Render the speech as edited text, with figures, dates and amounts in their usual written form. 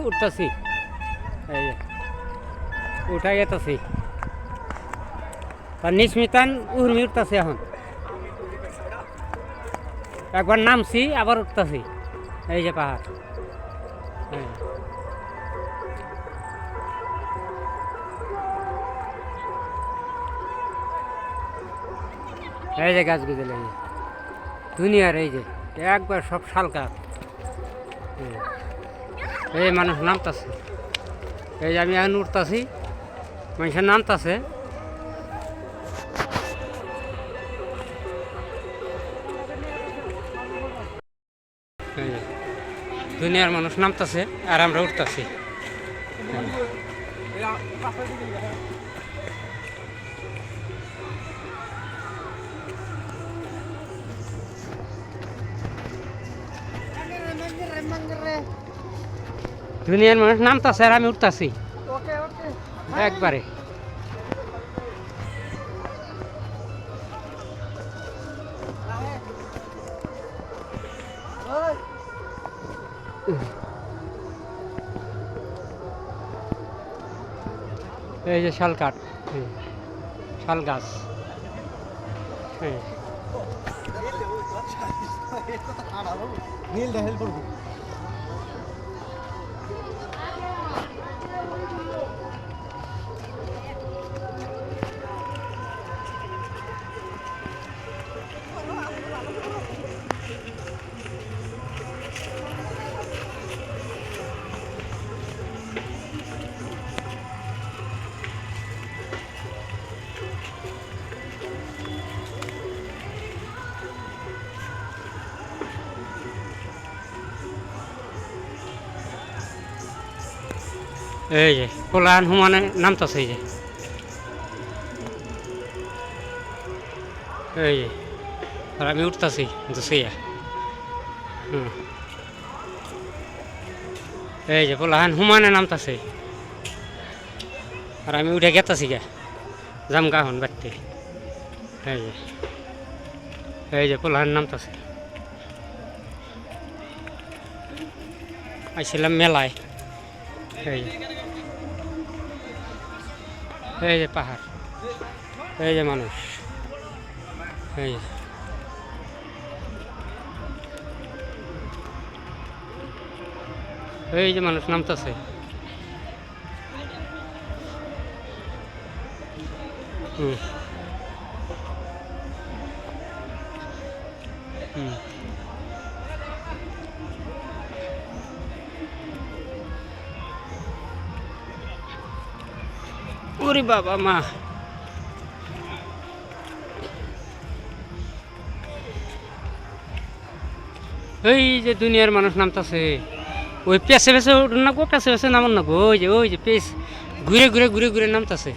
উঠতেছি, এই যে উঠা গেতেছি। তার নিস্মিতান উর্মি উঠতেছি এখন, একবার নামছি আবার উঠতেছি। এই যে পাহাড়, এই যে গাছ গুজল, এই যে দুনিয়ার, এই যে একবার সব শালকা। এই মানুষ নামতাছে, এই যে আমি এখন উঠতেছি, মানুষের নামতাছে। দুনিয়ার মানুষ নামতাছে আর আমরা উঠতেছি। দুনিয়ার মানুষ নামতাছে আর আমি উঠতেছি একবারে। এই যে শাল কাঠ, শাল গাছ। এই যে পোলান হুমানে নামতেছে, এই যে আর আমি উঠতেছি দুসিয়া। এই যে পোলাহান হুমানে নামতেছে আর আমি উঠে গেতেছি গা জামগা হন বাড়তে। এই যে পোলাহান নামতেছে। আইছিলাম মেলায়। এই যে পাহাড়, এই যে মানুষ, এই যে মানুষ নামতেছে। ওরে বাবা মা, এই যে দুনিয়ার মানুষ নামতেছে। ওই পেছে পেছে নামবো, পেছে পেছে নামন নামবো। ওই যে পেছ ঘুরে ঘুরে ঘুরে ঘুরে নামতেছে।